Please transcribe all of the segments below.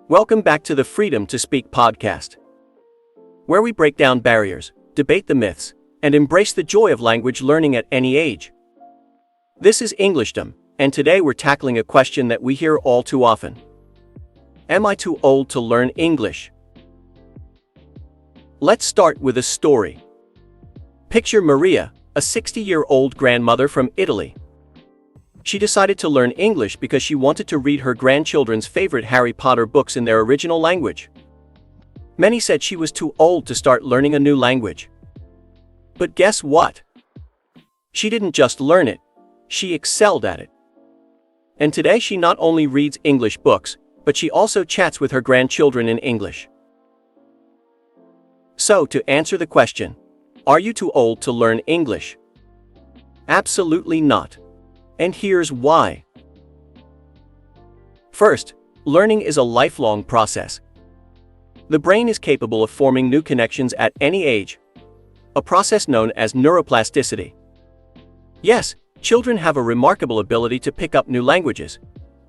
Welcome back to the Freedom to Speak podcast, where we break down barriers, debate the myths, and embrace the joy of language learning at any age. This is Englishdom, and today we're tackling a question that we hear all too often. Am I too old to learn English? Let's start with a story. Picture Maria, a 60-year-old grandmother from Italy. She decided to learn English because she wanted to read her grandchildren's favorite Harry Potter books in their original language. Many said she was too old to start learning a new language. But guess what? She didn't just learn it, she excelled at it. And today she not only reads English books, but she also chats with her grandchildren in English. So, to answer the question, are you too old to learn English? Absolutely not. And here's why. First, learning is a lifelong process. The brain is capable of forming new connections at any age, a process known as neuroplasticity. Yes, children have a remarkable ability to pick up new languages,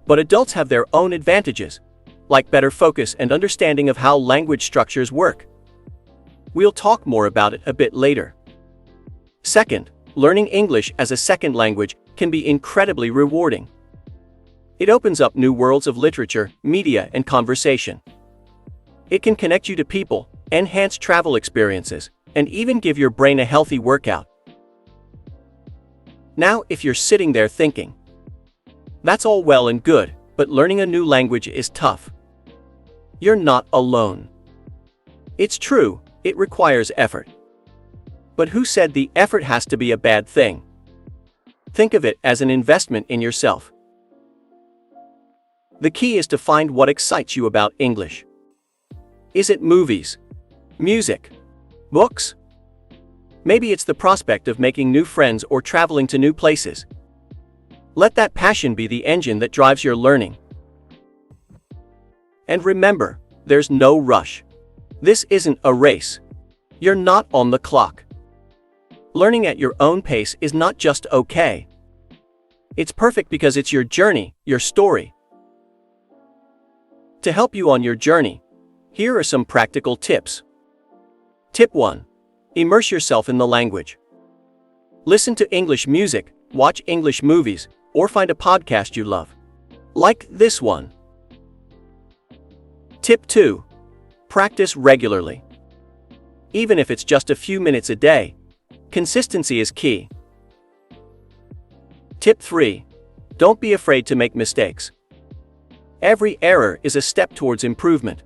but adults have their own advantages, like better focus and understanding of how language structures work. We'll talk more about it a bit later. Second, learning English as a second language can be incredibly rewarding. It opens up new worlds of literature, media, and conversation. It can connect you to people, enhance travel experiences, and even give your brain a healthy workout. Now, if you're sitting there thinking, that's all well and good, but learning a new language is tough, you're not alone. It's true, it requires effort. But who said the effort has to be a bad thing? Think of it as an investment in yourself. The key is to find what excites you about English. Is it movies? Music? Books? Maybe it's the prospect of making new friends or traveling to new places. Let that passion be the engine that drives your learning. And remember, there's no rush. This isn't a race. You're not on the clock. Learning at your own pace is not just okay. It's perfect because it's your journey, your story. To help you on your journey, here are some practical tips. Tip 1. Immerse yourself in the language. Listen to English music, watch English movies, or find a podcast you love, like this one. Tip 2. Practice regularly. Even if it's just a few minutes a day, consistency is key. Tip 3. Don't be afraid to make mistakes. Every error is a step towards improvement.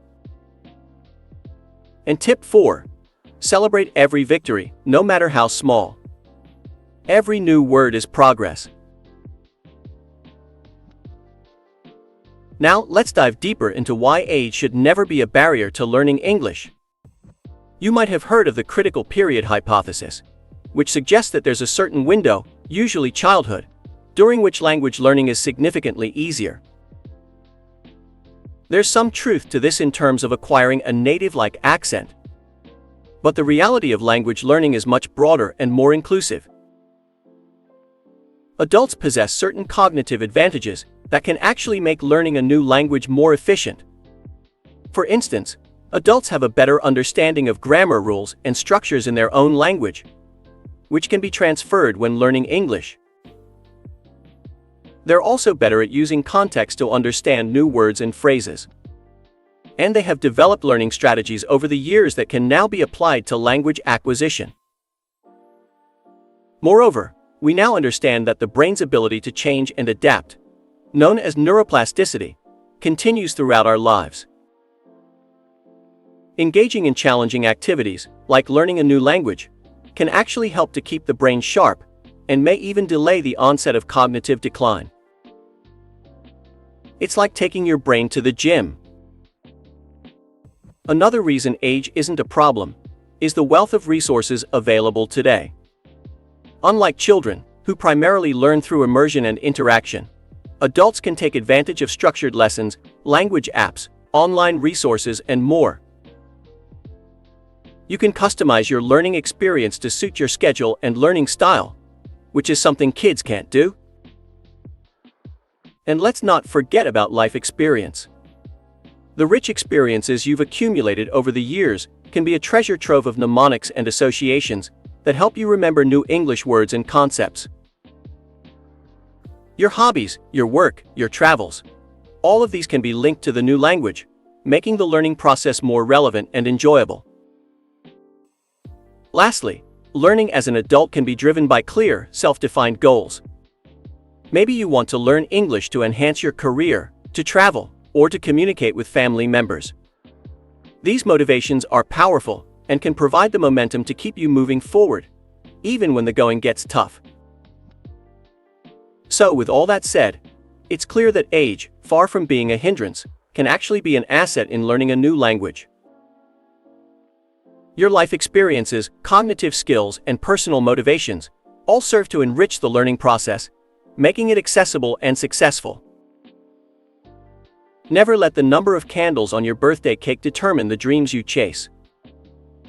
And tip 4. Celebrate every victory, no matter how small. Every new word is progress. Now, let's dive deeper into why age should never be a barrier to learning English. You might have heard of the critical period hypothesis, which suggests that there's a certain window, usually childhood, during which language learning is significantly easier. There's some truth to this in terms of acquiring a native-like accent. But the reality of language learning is much broader and more inclusive. Adults possess certain cognitive advantages that can actually make learning a new language more efficient. For instance, adults have a better understanding of grammar rules and structures in their own language, which can be transferred when learning English. They're also better at using context to understand new words and phrases. And they have developed learning strategies over the years that can now be applied to language acquisition. Moreover, we now understand that the brain's ability to change and adapt, known as neuroplasticity, continues throughout our lives. Engaging in challenging activities, like learning a new language, can actually help to keep the brain sharp and may even delay the onset of cognitive decline. It's like taking your brain to the gym. Another reason age isn't a problem is the wealth of resources available today. Unlike children, who primarily learn through immersion and interaction, adults can take advantage of structured lessons, language apps, online resources, and more. You can customize your learning experience to suit your schedule and learning style, which is something kids can't do. And let's not forget about life experience. The rich experiences you've accumulated over the years can be a treasure trove of mnemonics and associations that help you remember new English words and concepts. Your hobbies, your work, your travels. All of these can be linked to the new language, making the learning process more relevant and enjoyable. Lastly, learning as an adult can be driven by clear, self-defined goals. Maybe you want to learn English to enhance your career, to travel, or to communicate with family members. These motivations are powerful and can provide the momentum to keep you moving forward, even when the going gets tough. So, with all that said, it's clear that age, far from being a hindrance, can actually be an asset in learning a new language. Your life experiences, cognitive skills, and personal motivations all serve to enrich the learning process, making it accessible and successful. Never let the number of candles on your birthday cake determine the dreams you chase.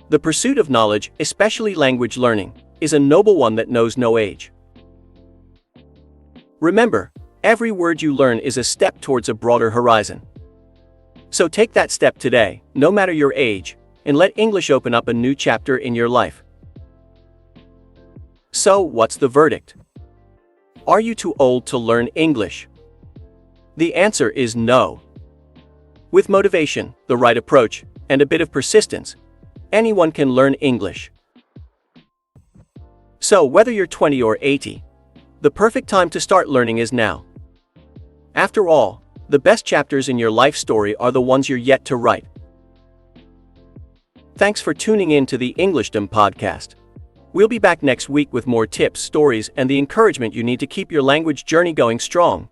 The pursuit of knowledge, especially language learning, is a noble one that knows no age. Remember, every word you learn is a step towards a broader horizon. So take that step today, no matter your age, and let English open up a new chapter in your life. So, what's the verdict? Are you too old to learn English? The answer is no. With motivation, the right approach, and a bit of persistence, anyone can learn English. So, whether you're 20 or 80, the perfect time to start learning is now. After all, the best chapters in your life story are the ones you're yet to write. Thanks for tuning in to the Englishdom podcast. We'll be back next week with more tips, stories, and the encouragement you need to keep your language journey going strong.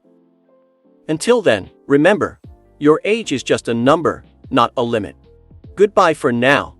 Until then, remember, your age is just a number, not a limit. Goodbye for now.